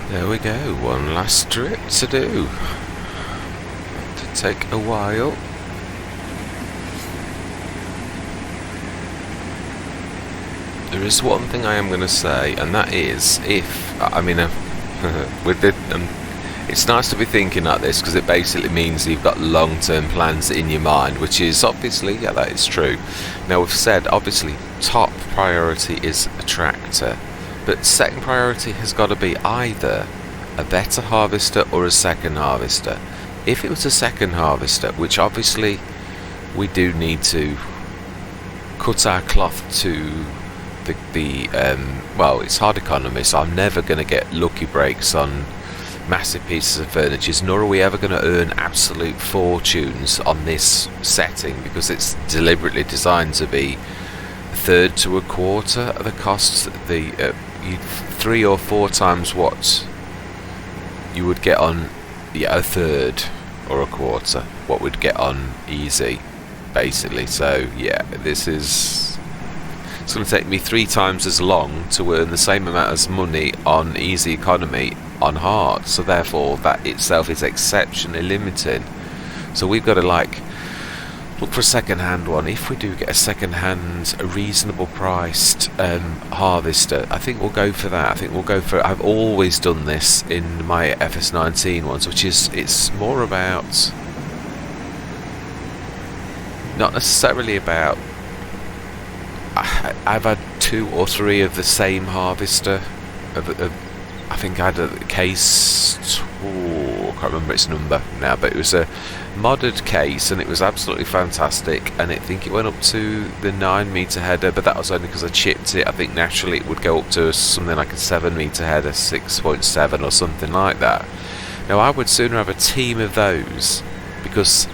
There we go, one last trip to do. To take a while. There is one thing I am going to say, and that is, with the, it's nice to be thinking like this, because it basically means you've got long-term plans in your mind, which is obviously, yeah, that is true. Now we've said, obviously, top priority is a tractor, but second priority has got to be either a better harvester or a second harvester. If it was a second harvester, which obviously we do need to cut our cloth to well, it's hard economy, so I'm never going to get lucky breaks on massive pieces of furniture, nor are we ever going to earn absolute fortunes on this setting, because it's deliberately designed to be a third to a quarter of the costs, 3 or 4 times what you would get on a third or a quarter what we'd get on easy, basically. So yeah, it's going to take me 3 times as long to earn the same amount as money on easy economy on hard, so therefore that itself is exceptionally limiting. So we've got to look for a second hand one. If we do get a second hand, a reasonable priced harvester, I think we'll go for that. I've always done this in my FS19 ones, which is, it's more about, not necessarily about, I've had 2 or 3 of the same harvester. I think I had a case, I can't remember its number now, but it was a modded case and it was absolutely fantastic, and I think it went up to the 9 metre header, but that was only because I chipped it. I think naturally it would go up to something like a 7 metre header, 6.7 or something like that. Now I would sooner have a team of those, because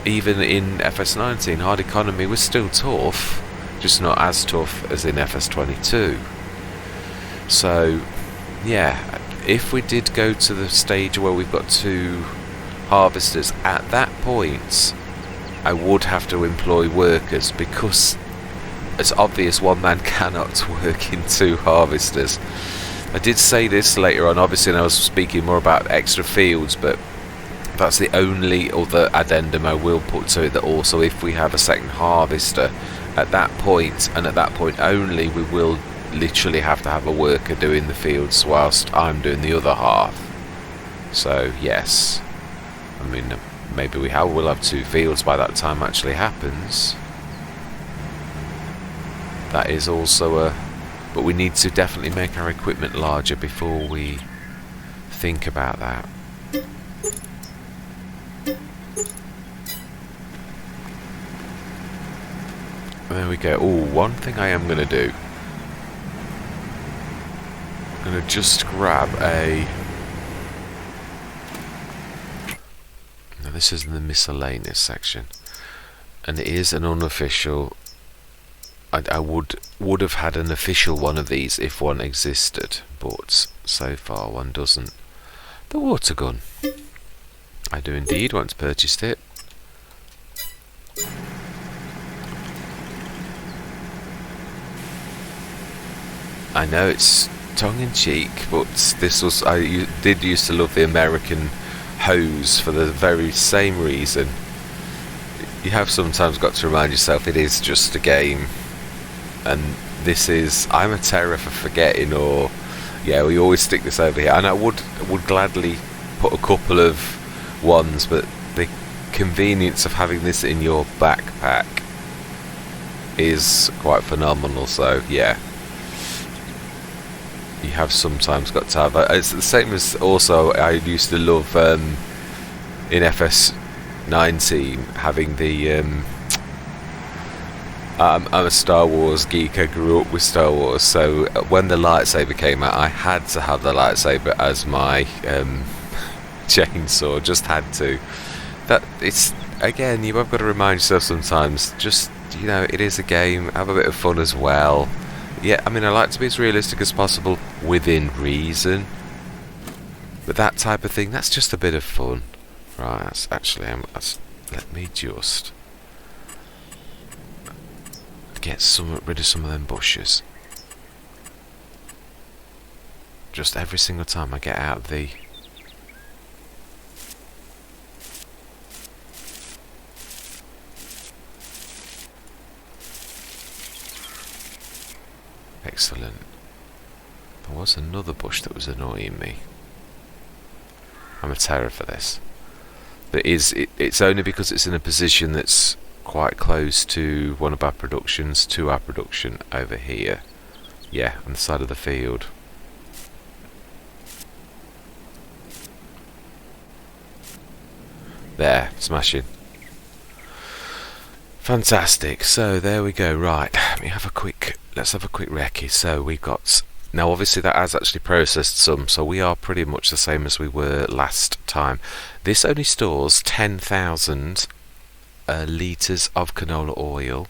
even in FS19 hard economy was still tough, just not as tough as in FS22. So yeah, if we did go to the stage where we've got 2 harvesters, at that point I would have to employ workers, because it's obvious one man cannot work in 2 harvesters. I did say this later on, obviously, and I was speaking more about extra fields, but that's the only other addendum I will put to it, that also if we have a second harvester, at that point, and at that point only, we will literally have to have a worker doing the fields whilst I'm doing the other half. So yes, I mean, maybe we'll have 2 fields by that time actually happens. That is also but we need to definitely make our equipment larger before we think about that. There we go. Oh, one thing I am going to do, I'm going to just grab a, now this is in the miscellaneous section, and it is an unofficial, I would have had an official one of these if one existed, but so far one doesn't. The water gun. I do indeed once purchased it. I know it's tongue-in-cheek, but this was, I did used to love the American hose for the very same reason. You have sometimes got to remind yourself it is just a game, and this is, I'm a terror for forgetting, or yeah, we always stick this over here, and I would gladly put a couple of ones, but the convenience of having this in your backpack is quite phenomenal. So yeah, you have sometimes got to have it's the same as, also I used to love in FS19 having the I'm a Star Wars geek. I grew up with Star Wars, so when the lightsaber came out I had to have the lightsaber as my chainsaw, just had to. That, it's, again, you have got to remind yourself sometimes, just, you know, it is a game, have a bit of fun as well. Yeah, I mean, I like to be as realistic as possible within reason, but that type of thing, that's just a bit of fun. Right, that's actually, let me just get rid of some of them bushes. just every single time I get out the... Excellent. There was another bush that was annoying me. I'm a terror for this. But it's only because it's in a position that's quite close to one of our productions, to our production over here. Yeah, on the side of the field. There, smashing. Fantastic. So there we go. Right, let's have a quick recce. So we've got, now obviously that has actually processed some, so we are pretty much the same as we were last time. This only stores 10,000 litres of canola oil.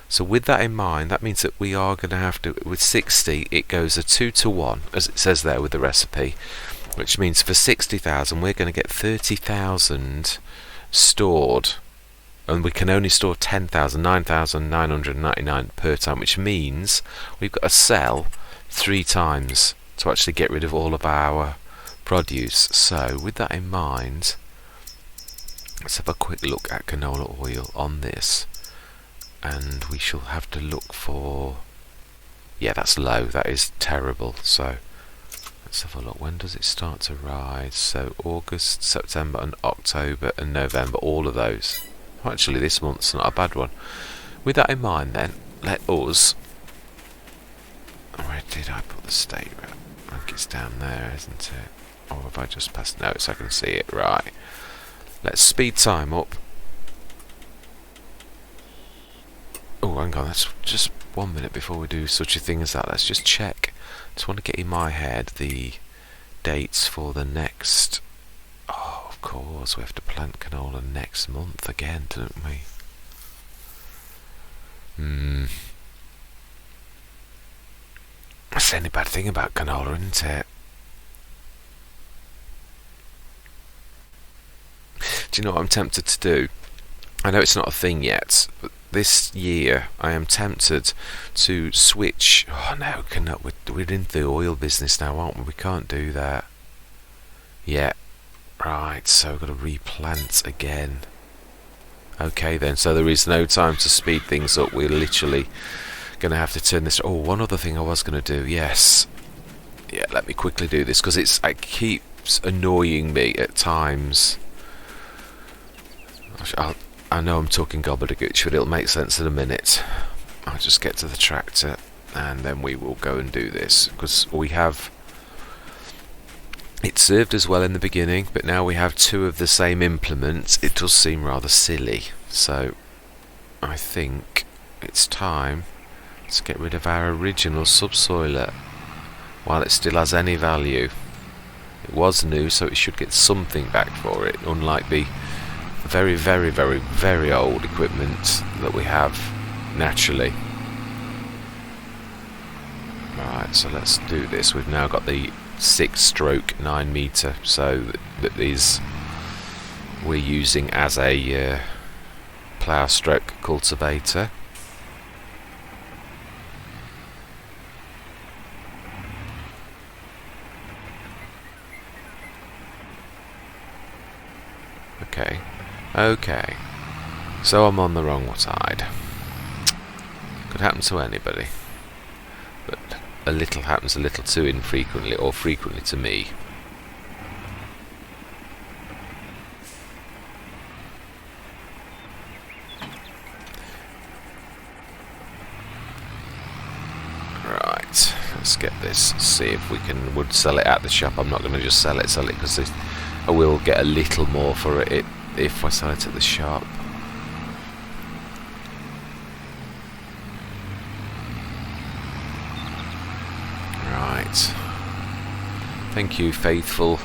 So with that in mind, that means that we are going to have to, with 60, it goes a 2-to-1, as it says there with the recipe, which means for 60,000 we're going to get 30,000 stored, and we can only store 10,000, 9,999 per time, which means we've got to sell 3 times to actually get rid of all of our produce. So with that in mind, let's have a quick look at canola oil on this, and we shall have to look for, yeah, that's low, that is terrible. So let's have a look. When does it start to rise? So August, September and October and November, all of those. Actually this month's not a bad one. With that in mind then, let us, where did I put the state? I think it's down there, isn't it? Or have I just passed? No, so I can see it. Right, let's speed time up. Oh, hang on, that's just 1 minute before we do such a thing as that. Let's just check. Just want to get in my head the dates for the next... Oh, of course, we have to plant canola next month again, don't we? That's the only bad thing about canola, isn't it? Do you know what I'm tempted to do? I know it's not a thing yet, but this year I am tempted to switch. Oh no, we're in the oil business now, aren't we? We can't do that. Yeah, right, so we've got to replant again. Okay then, so there is no time to speed things up. We're literally going to have to turn this... Oh, one other thing I was going to do, yes. Yeah, let me quickly do this, because it keeps annoying me at times. I know I'm talking gobbledygook, but it'll make sense in a minute. I'll just get to the tractor and then we will go and do this, because we have... It served us well in the beginning, but now we have 2 of the same implements. It does seem rather silly, so I think it's time to get rid of our original subsoiler while it still has any value. It was new, so it should get something back for it, unlike the very, very, very, very old equipment that we have naturally. Right, so let's do this. We've now got the 6-stroke 9-meter, so that is we're using as a plough stroke cultivator. Okay, so I'm on the wrong side. Could happen to anybody, but a little happens a little too infrequently, or frequently to me. Right, let's get this, see if we would sell it at the shop. I'm not going to just sell it because I will get a little more for it if I sell it at the shop. Right. Thank you, faithful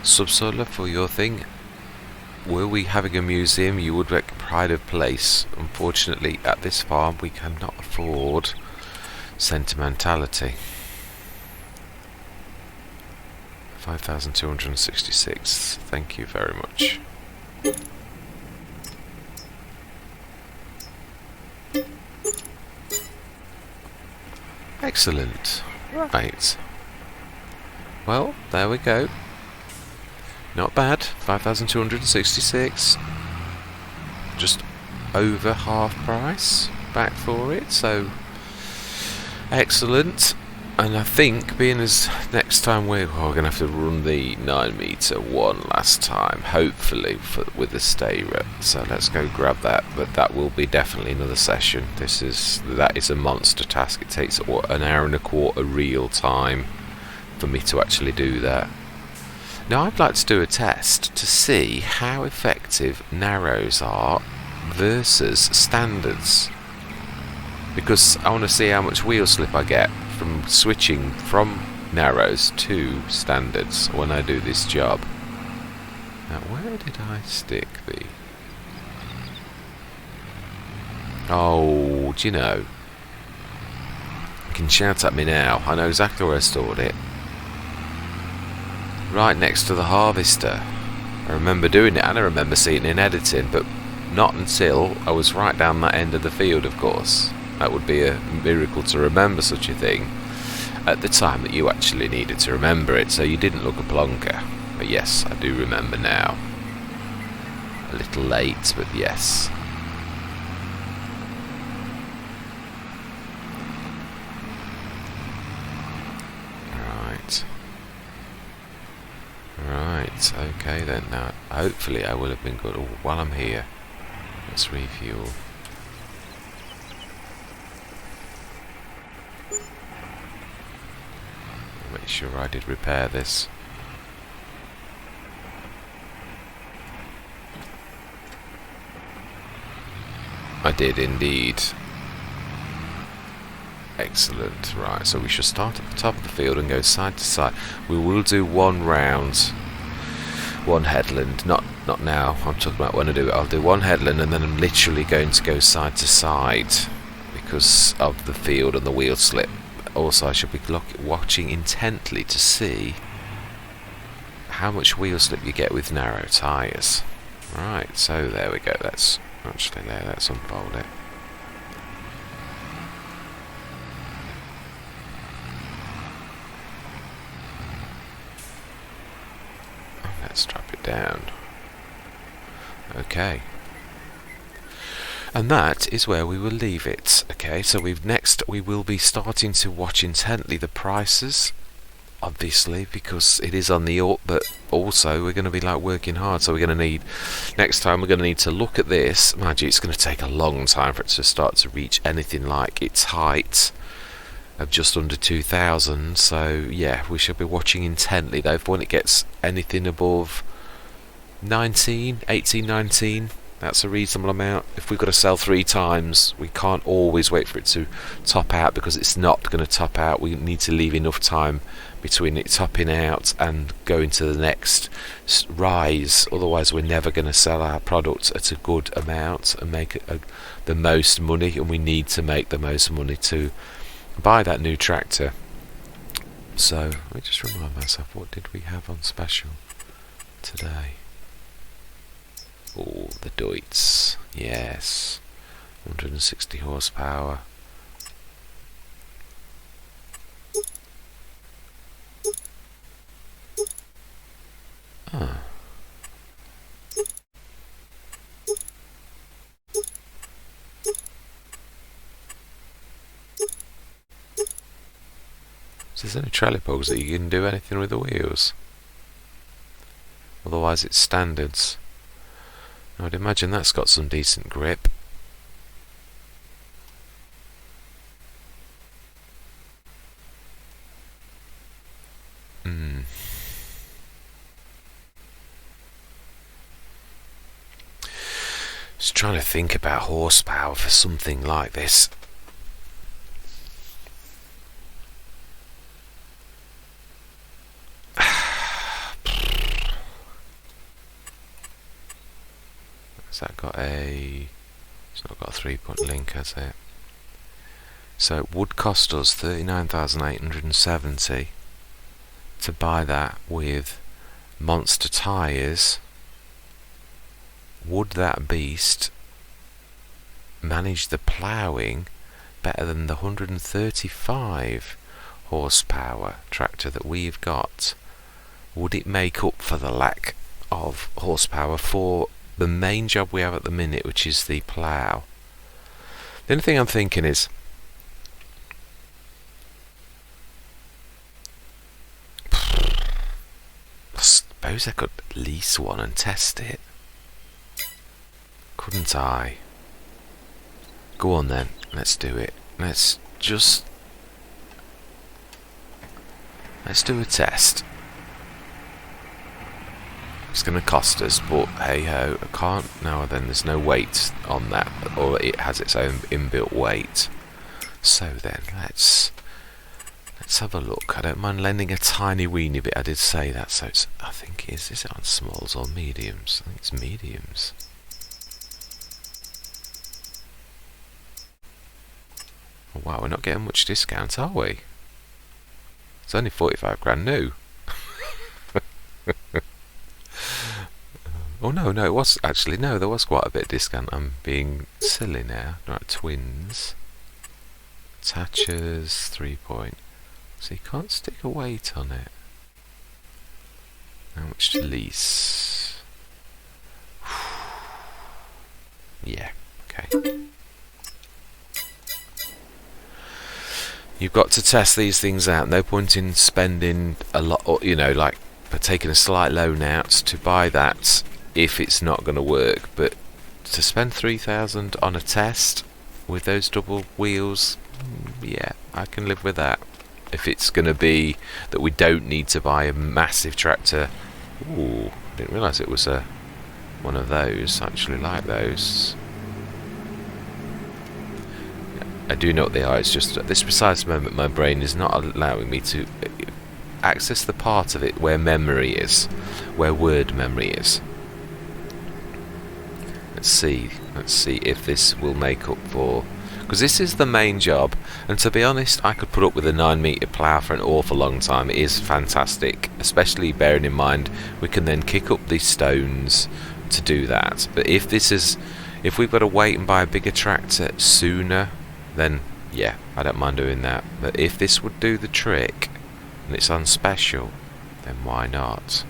subsoiler, for your thing. Were we having a museum, you would make pride of place. Unfortunately, at this farm, we cannot afford sentimentality. 5,266. Thank you very much. Excellent. Right. Well, there we go. Not bad. 5,266. Just over half price back for it, so excellent. And I think, being as next time we're going to have to run the 9-metre one last time, hopefully with the stay rep. So let's go grab that. But that will be definitely another session. That is a monster task. It takes an hour and a quarter real time for me to actually do that. Now I'd like to do a test to see how effective narrows are versus standards, because I want to see how much wheel slip I get from switching from narrows to standards when I do this job. Now where did I stick the... Oh, do you know, you can shout at me now, I know exactly where I stored it. Right next to the harvester. I remember doing it and I remember seeing it in editing, but not until I was right down that end of the field, of course. That would be a miracle to remember such a thing at the time that you actually needed to remember it, so you didn't look a plonker. But yes, I do remember now. A little late, but yes. Right, okay then. Now, hopefully I will have been good. Oh, while I'm here, let's refuel. Make sure I did repair this. I did indeed. Excellent. Right, so we should start at the top of the field and go side to side. We will do one round, one headland. Not now. I'm talking about when I do it. I'll do one headland and then I'm literally going to go side to side because of the field and the wheel slip. Also, I should be watching intently to see how much wheel slip you get with narrow tyres. Right, so there we go. Let's unfold it. Let's drop it down. Okay. And that is where we will leave it. Okay, so we will be starting to watch intently the prices, obviously, because it is on the up, but also we're going to be like working hard, so we're going to need, next time we're going to need to look at this. Mind you, it's going to take a long time for it to start to reach anything like its height of just under 2,000, so yeah, we should be watching intently though for when it gets anything above 18, 19. That's a reasonable amount. If we've got to sell 3 times, we can't always wait for it to top out, because it's not going to top out. We need to leave enough time between it topping out and going to the next rise, otherwise we're never going to sell our product at a good amount and make the most money, and we need to make the most money to buy that new tractor. So let me just remind myself, what did we have on special today? Oh, the Deutz, yes, 160 horsepower. Ah. So there's only trolley poles that you can do anything with the wheels. Otherwise it's standards. I would imagine that's got some decent grip. Just trying to think about horsepower for something like this. Has that got a... It's not got a 3-point link, has it? So it would cost us 39,870 to buy that with monster tyres. Would that beast manage the ploughing better than the 135 horsepower tractor that we've got, would it make up for the lack of horsepower for the main job we have at the minute, which is the plough? The only thing I'm thinking is, I suppose I could lease one and test it, couldn't I? Go on then, let's do it. Let's do a test. It's going to cost us, but hey ho, I can't. No, then there's no weight on that, or it has its own inbuilt weight. So then, let's have a look. I don't mind lending a tiny weeny bit. I did say that, so it's. I think is it on smalls or mediums? I think it's mediums. Oh, wow, we're not getting much discount, are we? It's only 45 grand new. Oh no, it was actually, no, there was quite a bit of discount. I'm being silly now. Right, twins. Attachers, 3 point. So you can't stick a weight on it. How much to lease? Yeah, okay. You've got to test these things out. No point in spending a lot, or, you know, like taking a slight loan out to buy that if it's not going to work. But to spend 3,000 on a test with those double wheels, yeah, I can live with that. If it's going to be that we don't need to buy a massive tractor. Ooh, didn't realise it was one of those. I actually like those. I do know what they are. It's just at this precise moment my brain is not allowing me to access the part of it where memory is, where word memory is. Let's see if this will make up for, because this is the main job, and to be honest, I could put up with a 9-metre plough for an awful long time. It is fantastic, especially bearing in mind we can then kick up these stones to do that. But if we've got to wait and buy a bigger tractor sooner, then yeah, I don't mind doing that. But if this would do the trick and it's on special, then why not?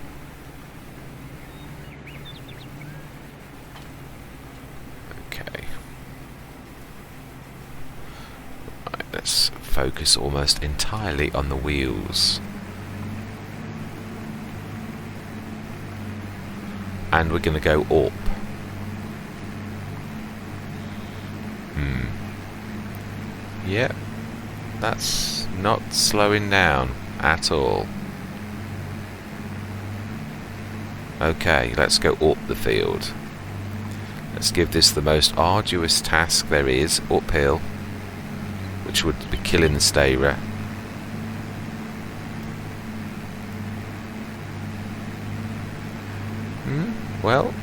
Okay. Right, let's focus almost entirely on the wheels. And we're going to go up. Yep, that's not slowing down at all. Okay, let's go up the field. Let's give this the most arduous task there is, uphill, which would be killing the stayer. Well,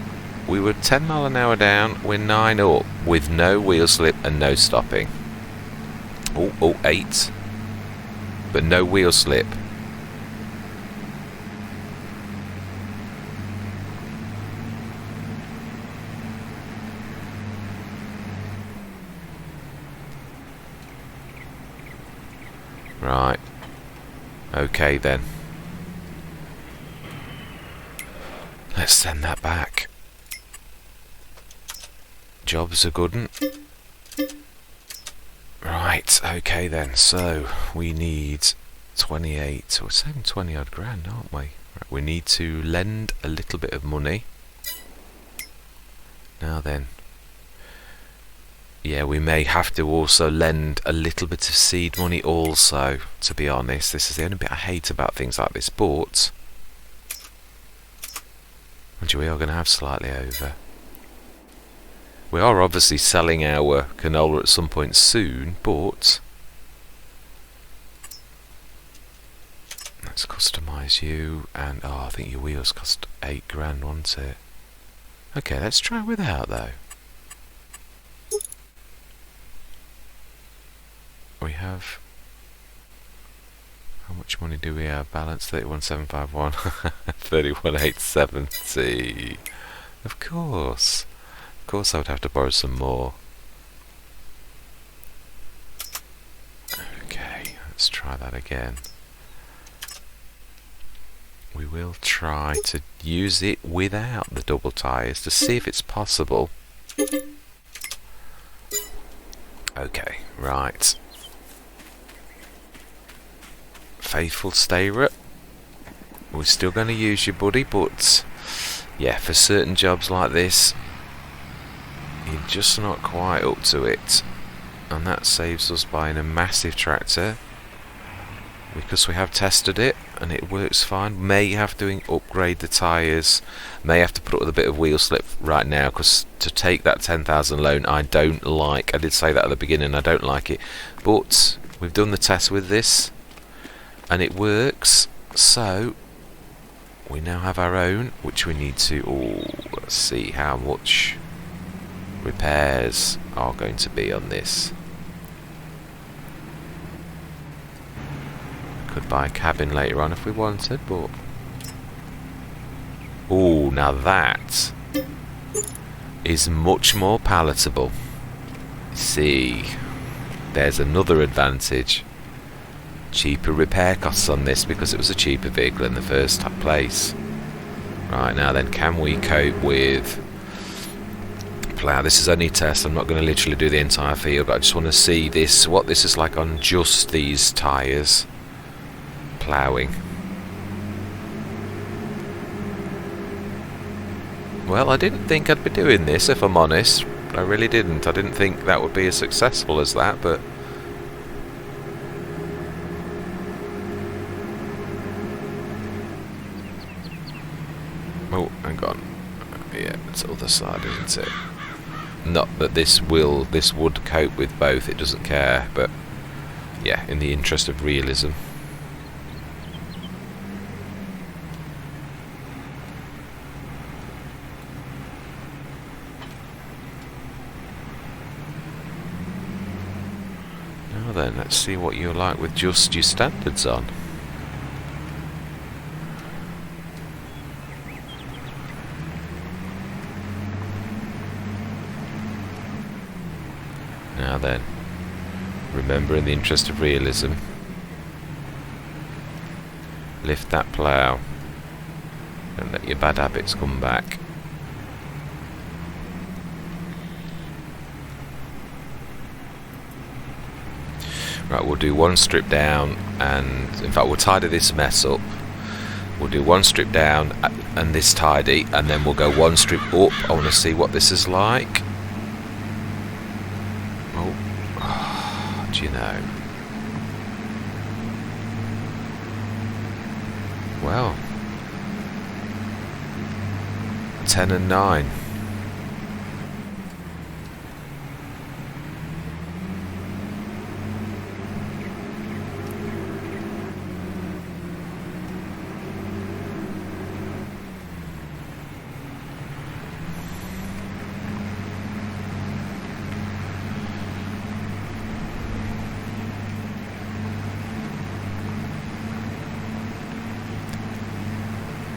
we were 10 mile an hour down, we're 9 up, with no wheel slip and no stopping. Oh, 8. But no wheel slip. Right. Okay then. Let's send that back. Job's a good 'un. Right, okay then, so we need 28, we're saving 20 odd grand, aren't we? Right, we need to lend a little bit of money. Now then, yeah, we may have to also lend a little bit of seed money also, to be honest. This is the only bit I hate about things like this, but we are going to have slightly over. We are obviously selling our canola at some point soon, but let's customise you, and oh, I think your wheels cost 8 grand, wasn't it? Okay, let's try without though. We have, how much money do we have? Balance 31,751, 31,870. Of course I would have to borrow some more. Okay, Let's try that again. We will try to use it without the double tyres to see if it's possible. Okay, right. Faithful stayer, we're still going to use you, buddy, but yeah, for certain jobs like this, you're just not quite up to it. And that saves us buying a massive tractor, because we have tested it and it works fine. May have to upgrade the tyres, may have to put up with a bit of wheel slip right now, because to take that 10,000 loan I don't like. I did say that at the beginning, I don't like it, but we've done the test with this and it works, so we now have our own, which we need to, let's see how much repairs are going to be on this. Could buy a cabin later on if we wanted, but now that is much more palatable. See, there's another advantage. Cheaper repair costs on this because it was a cheaper vehicle in the first place. Right, now then, can we cope with plough? This is only a test, I'm not going to literally do the entire field, but I just want to see this, what this is like on just these tyres. Ploughing. Well, I didn't think I'd be doing this, if I'm honest. I really didn't. I didn't think that would be as successful as that, but oh, hang on. Yeah, it's the other side, isn't it? Not that this would cope with both, it doesn't care, but yeah, in the interest of realism. Now then, let's see what you're like with just your standards on. Now then, remember, in the interest of realism, lift that plough. Don't let your bad habits come back. Right, we'll do one strip down, and in fact we'll tidy this mess up. We'll do one strip down and this tidy, and then we'll go one strip up. I want to see what this is like. Do you know? Well, 10 and 9.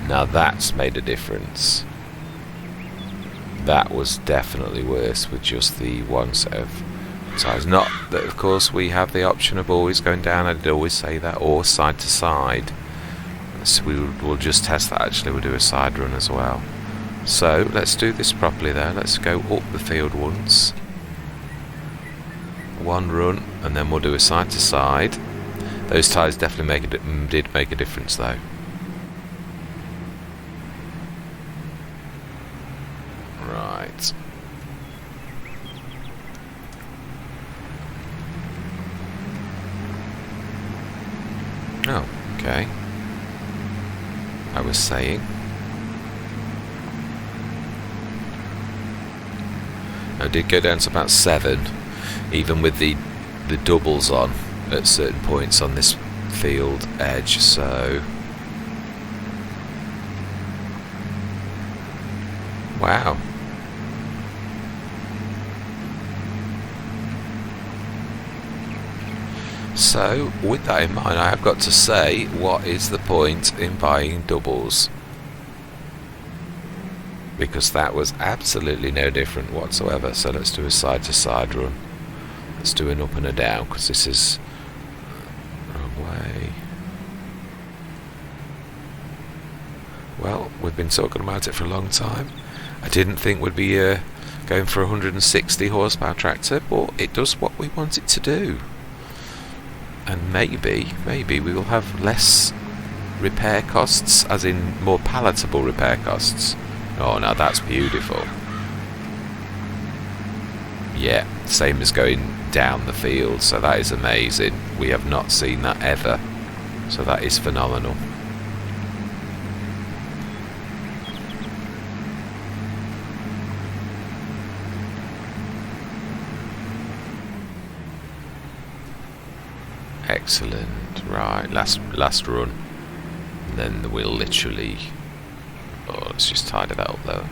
Now that's made a difference. That was definitely worse with just the one set of tyres. Not that, of course, we have the option of always going down, I did always say that, or side to side. So we'll just test that actually, we'll do a side run as well. So let's do this properly there. Let's go up the field once. One run, and then we'll do a side to side. Those tyres definitely did make a difference though. Right. Oh, okay. I was saying. I did go down to about 7, even with the doubles on at certain points on this field edge, so wow. So, with that in mind, I have got to say, what is the point in buying doubles? Because that was absolutely no different whatsoever. So let's do a side to side run. Let's do an up and a down, because this is... Well, we've been talking about it for a long time. I didn't think we'd be going for a 160 horsepower tractor, but it does what we want it to do. And maybe we will have less repair costs, as in more palatable repair costs. Oh, now that's beautiful. Yeah, same as going down the field, so that is amazing. We have not seen that ever, so that is phenomenal. Excellent. Right, last run, and then we'll literally... Oh, let's just tidy that up though.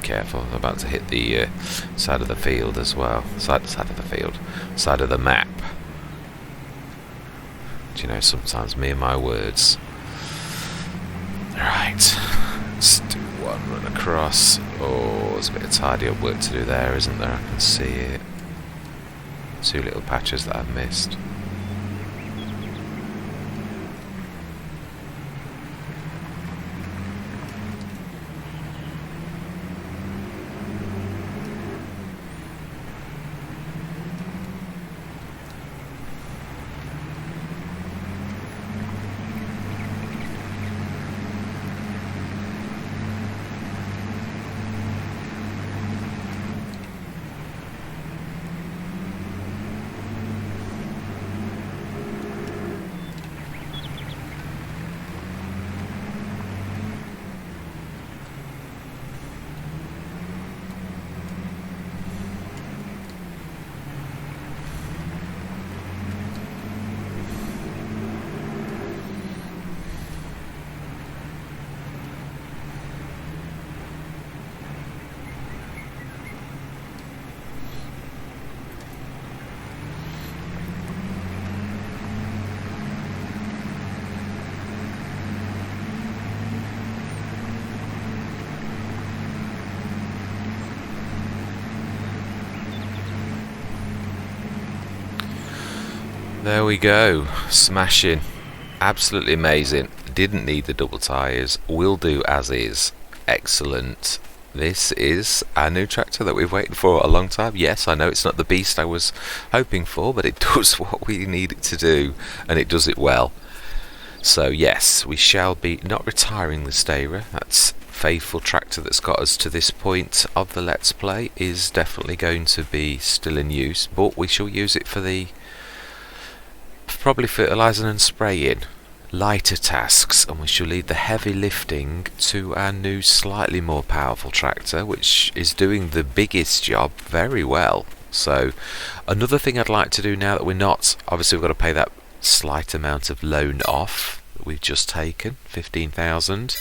Careful, I'm about to hit the side of the field as well. Side of the map. Do you know, sometimes me and my words. Right, let's do one run across. Oh, there's a bit of tidy up work to do there, isn't there? I can see it. 2 little patches that I've missed. There we go, smashing, absolutely amazing. Didn't need the double tyres, will do as is. Excellent. This is our new tractor that we've waited for a long time. Yes, I know it's not the beast I was hoping for, but it does what we need it to do, and it does it well. So yes, we shall be not retiring the Steyr. That's faithful tractor that's got us to this point of the Let's Play is definitely going to be still in use, but we shall use it for the probably fertilising and spraying, lighter tasks, and we shall leave the heavy lifting to our new slightly more powerful tractor, which is doing the biggest job very well. So another thing I'd like to do now that we're not, obviously we've got to pay that slight amount of loan off that we've just taken, 15,000.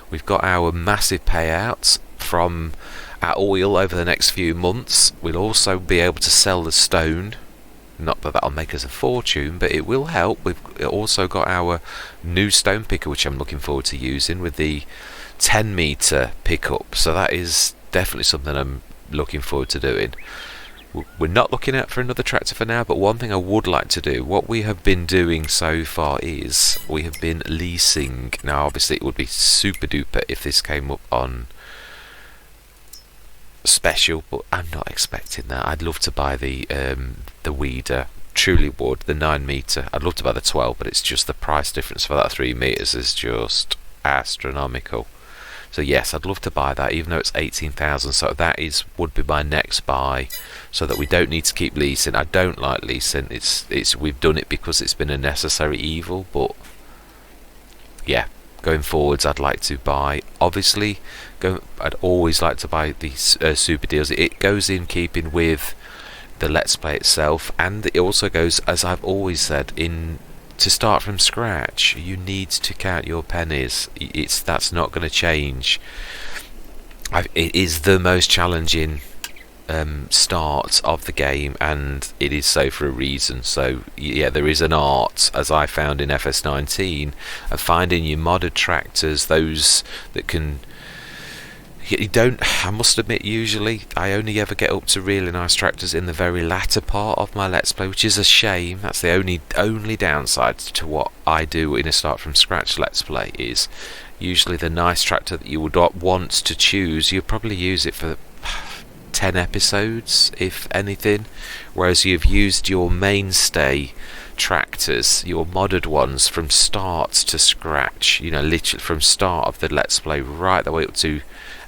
We've got our massive payouts from our oil over the next few months. We'll also be able to sell the stone. Not that that'll make us a fortune, but it will help. We've also got our new stone picker, which I'm looking forward to using with the 10 metre pickup. So that is definitely something I'm looking forward to doing. We're not looking out for another tractor for now, but one thing I would like to do, what we have been doing so far is we have been leasing. Now obviously it would be super duper if this came up on special, but I'm not expecting that. I'd love to buy the weeder, truly would, the 9 metre. I'd love to buy the 12, but it's just the price difference for that 3 metres is just astronomical. So yes, I'd love to buy that, even though it's 18,000. So that would be my next buy, so that we don't need to keep leasing. I don't like leasing. We've done it because it's been a necessary evil, but yeah, going forwards, I'd like to buy. Obviously, I'd always like to buy these super deals. It goes in keeping with the Let's Play itself, and it also goes, as I've always said, in to start from scratch. You need to count your pennies. That's not going to change. It is the most challenging start of the game, and it is so for a reason. So yeah, there is an art, as I found in FS19, of finding your modded tractors, those that can, you don't. I must admit, usually I only ever get up to really nice tractors in the very latter part of my Let's Play, which is a shame. That's the only downside to what I do in a start from scratch Let's Play. Is usually the nice tractor that you would want to choose, you'll probably use it for 10 episodes, if anything, whereas you've used your mainstay tractors, your modded ones, from start to scratch, literally from start of the Let's Play right the way up to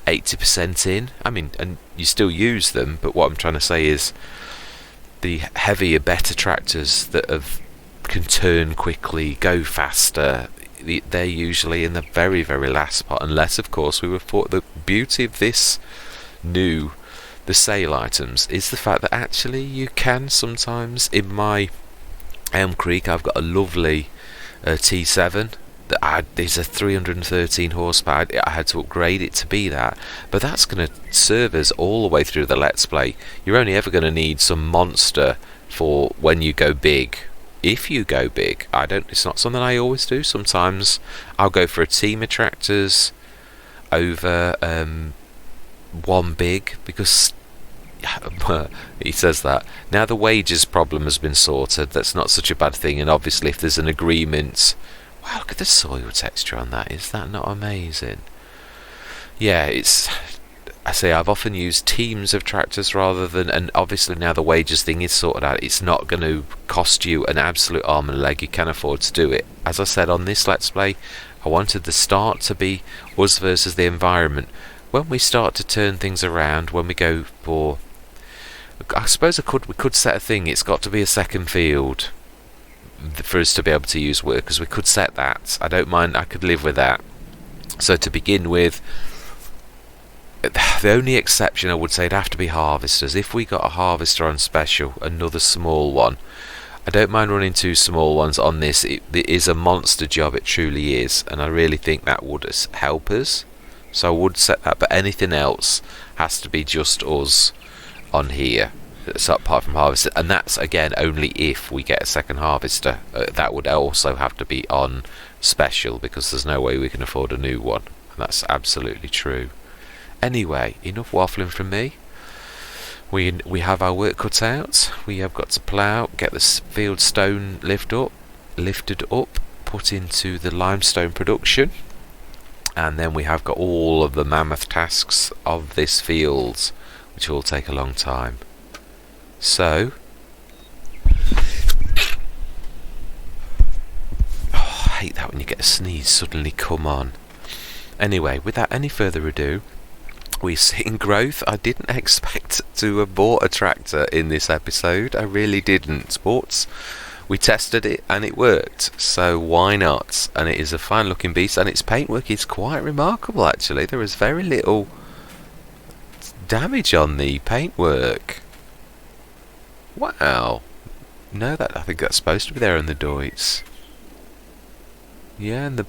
80% in. I mean, and you still use them, but what I'm trying to say is the heavier, better tractors that can turn quickly, go faster, they're usually in the very, very last part, unless of course we were for the beauty of this the sale items is the fact that actually you can sometimes. In my Elm Creek I've got a lovely T7 that is a 313 horsepower. I had to upgrade it to be that, but that's going to serve us all the way through the Let's Play. You're only ever going to need some monster for when you go big. If you go big, it's not something I always do. Sometimes I'll go for a team of tractors over one big, because he says that now the wages problem has been sorted. That's not such a bad thing, and obviously if there's an agreement. Wow, look at the soil texture on that. Is that not amazing? Yeah, I say I've often used teams of tractors rather than, and obviously now the wages thing is sorted out, it's not going to cost you an absolute arm and a leg. You can afford to do it. As I said on this Let's Play, I wanted the start to be us versus the environment. When we start to turn things around, when we go for, I suppose we could set a thing, it's got to be a second field for us to be able to use workers. We could set that. I don't mind, I could live with that. So to begin with, the only exception I would say, it'd have to be harvesters. If we got a harvester on special, another small one, I don't mind running 2 small ones on this. It is a monster job, it truly is, and I really think that would help us. So I would set that, but anything else has to be just us on here. That's apart from harvester, and that's again only if we get a second harvester. That would also have to be on special, because there's no way we can afford a new one, and that's absolutely true. Anyway, enough waffling from me. We have our work cut out. We have got to plough, get the field stone lifted up, put into the limestone production, and then we have got all of the mammoth tasks of this field, which will take a long time. So, I hate that when you get a sneeze suddenly come on. Anyway, without any further ado, we see in growth. I didn't expect to have bought a tractor in this episode. I really didn't, but we tested it and it worked, so why not? And it is a fine looking beast, and its paintwork is quite remarkable actually. There is very little damage on the paintwork. Wow. No, I think that's supposed to be there in the Deutz. Yeah, and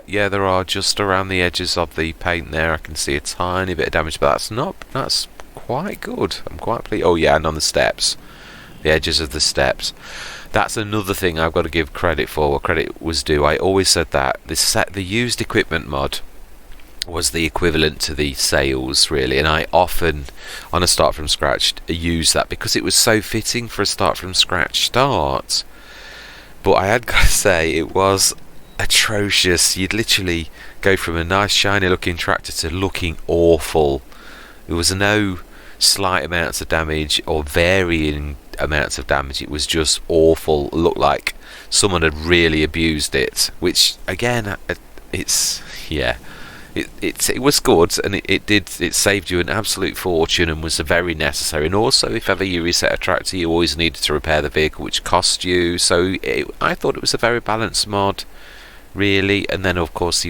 yeah, there are just around the edges of the paint there. I can see a tiny bit of damage, but that's quite good. I'm quite pleased. Oh yeah, and on the steps, the edges of the steps. That's another thing I've got to give credit for. What credit was due. I always said that the used equipment mod was the equivalent to the sales, really, and I often, on a start from scratch, use that because it was so fitting for a start from scratch start. But I had got to say, it was atrocious. You'd literally go from a nice shiny looking tractor to looking awful. There was no slight amounts of damage or varying amounts of damage. It was just awful. It looked like someone had really abused it, which again, it was good, and it saved you an absolute fortune and was very necessary. And also, if ever you reset a tractor, you always needed to repair the vehicle, which cost you. So I thought it was a very balanced mod, really. And then of course,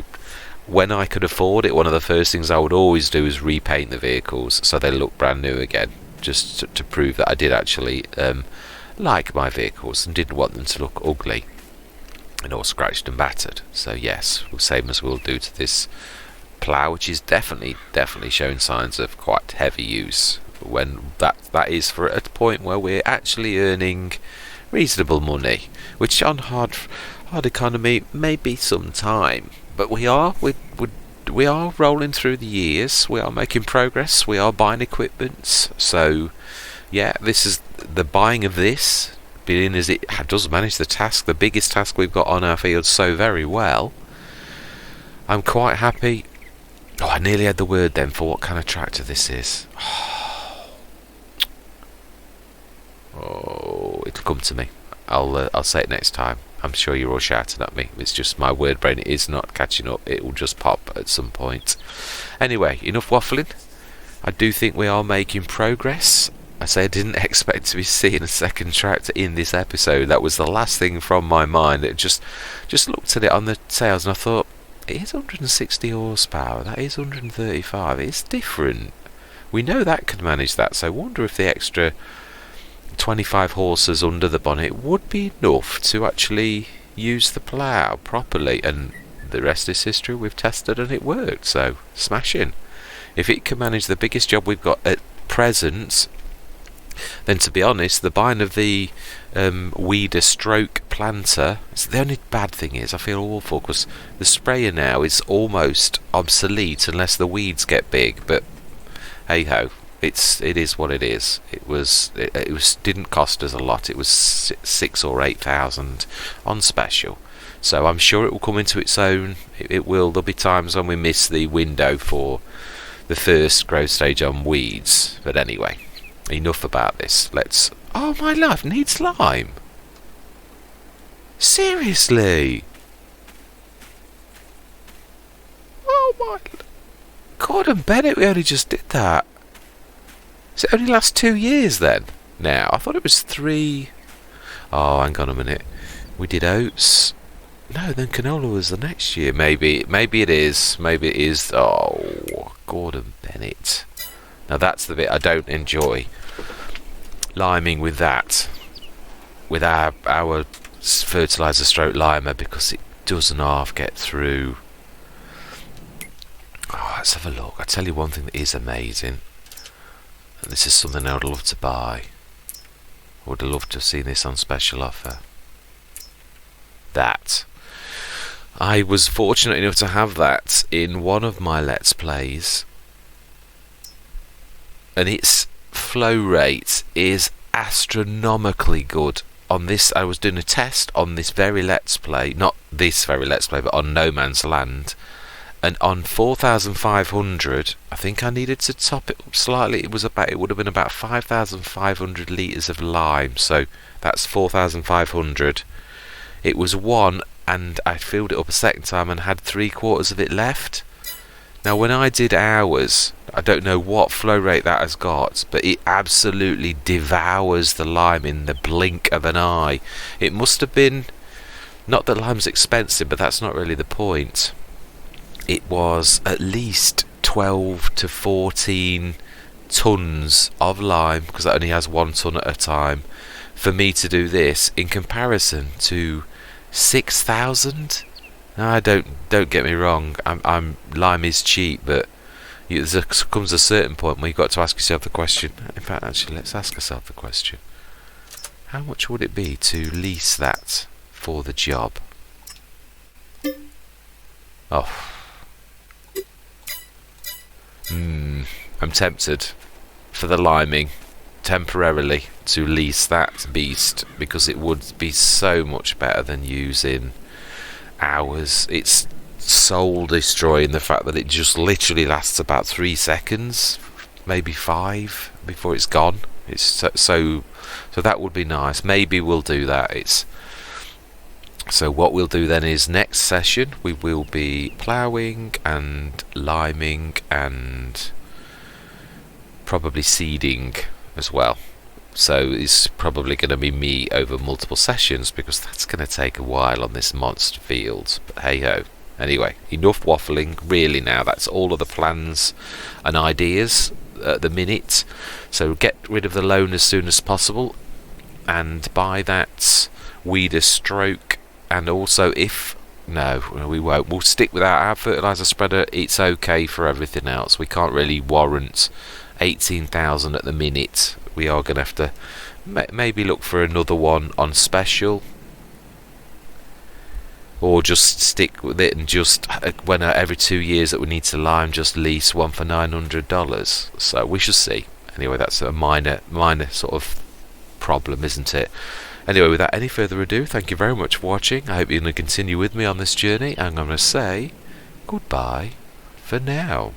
when I could afford it, one of the first things I would always do is repaint the vehicles so they look brand new again, just to prove that I did actually like my vehicles and didn't want them to look ugly and all scratched and battered. So yes, same as we'll do to this plough, which is definitely showing signs of quite heavy use, when that is for at a point where we're actually earning reasonable money, which on hard economy may be some time, but we're we are rolling through the years. We are making progress. We are buying equipment. So yeah, this is the buying of this, being as it does manage the task, the biggest task we've got on our field, so very well. I'm quite happy. Oh, I nearly had the word then for what kind of tractor this is. Oh, it'll come to me. I'll say it next time. I'm sure you're all shouting at me. It's just my word brain is not catching up. It will just pop at some point. Anyway, enough waffling. I do think we are making progress. I say I didn't expect to be seeing a second tractor in this episode. That was the last thing from my mind. It just looked at it on the sales and I thought, it is 160 horsepower. That is 135. It's different. We know that could manage that. So I wonder if the extra 25 horses under the bonnet would be enough to actually use the plough properly, and the rest is history. We've tested and it worked, so smashing. If it can manage the biggest job we've got at present, then to be honest, the buying of the weeder stroke planter, the only bad thing is I feel awful because the sprayer now is almost obsolete unless the weeds get big, but hey ho. It is what it is. It didn't cost us a lot. It was 6,000 or 8,000 on special. So I'm sure it will come into its own. It will. There'll be times when we miss the window for the first growth stage on weeds. But anyway, enough about this. Let's. Oh, my life needs lime. Seriously. Oh my. Gordon Bennett, we only just did that. So it only lasts 2 years then? Now, I thought it was 3. Oh, hang on a minute. We did oats. No, then canola was the next year. Maybe it is. Maybe it is. Oh, Gordon Bennett. Now that's the bit I don't enjoy. Liming with that. With our fertiliser stroke limer, because it doesn't half get through. Oh, let's have a look. I tell you one thing that is amazing. And this is something I would love to buy. I would have loved to have seen this on special offer. That. I was fortunate enough to have that in one of my Let's Plays. And its flow rate is astronomically good. On this, I was doing a test on this very Let's Play. Not this very Let's Play, but on No Man's Land. And on 4,500, I think I needed to top it up slightly. It would have been about 5,500 litres of lime. So that's 4,500. It was 1, and I filled it up a second time and had 3/4 of it left. Now when I did ours, I don't know what flow rate that has got, but it absolutely devours the lime in the blink of an eye. It must have been, not that lime's expensive, but that's not really the point. It was at least 12 to 14 tons of lime, because that only has 1 ton at a time, for me to do this in comparison to 6,000. No, don't get me wrong. Lime is cheap, but there comes a certain point where you've got to ask yourself the question. In fact, actually, let's ask ourselves the question: how much would it be to lease that for the job? Oh. I'm tempted for the liming temporarily to lease that beast, because it would be so much better than using ours. It's soul destroying, the fact that it just literally lasts about 3 seconds, maybe 5, before it's gone. It's so that would be nice. Maybe we'll do that. So what we'll do then is next session we will be ploughing and liming and probably seeding as well. So it's probably going to be me over multiple sessions, because that's going to take a while on this monster field. But hey ho. Anyway, enough waffling really now. That's all of the plans and ideas at the minute. So get rid of the loan as soon as possible and buy that weeder stroke. And also, no, we won't. We'll stick with our fertiliser spreader. It's okay for everything else. We can't really warrant 18,000 at the minute. We are going to have to maybe look for another one on special. or just stick with it and just when every 2 years that we need to lime, just lease one for $900. So we shall see. Anyway, that's a minor sort of problem, isn't it? Anyway, without any further ado, thank you very much for watching. I hope you're going to continue with me on this journey, and I'm going to say goodbye for now.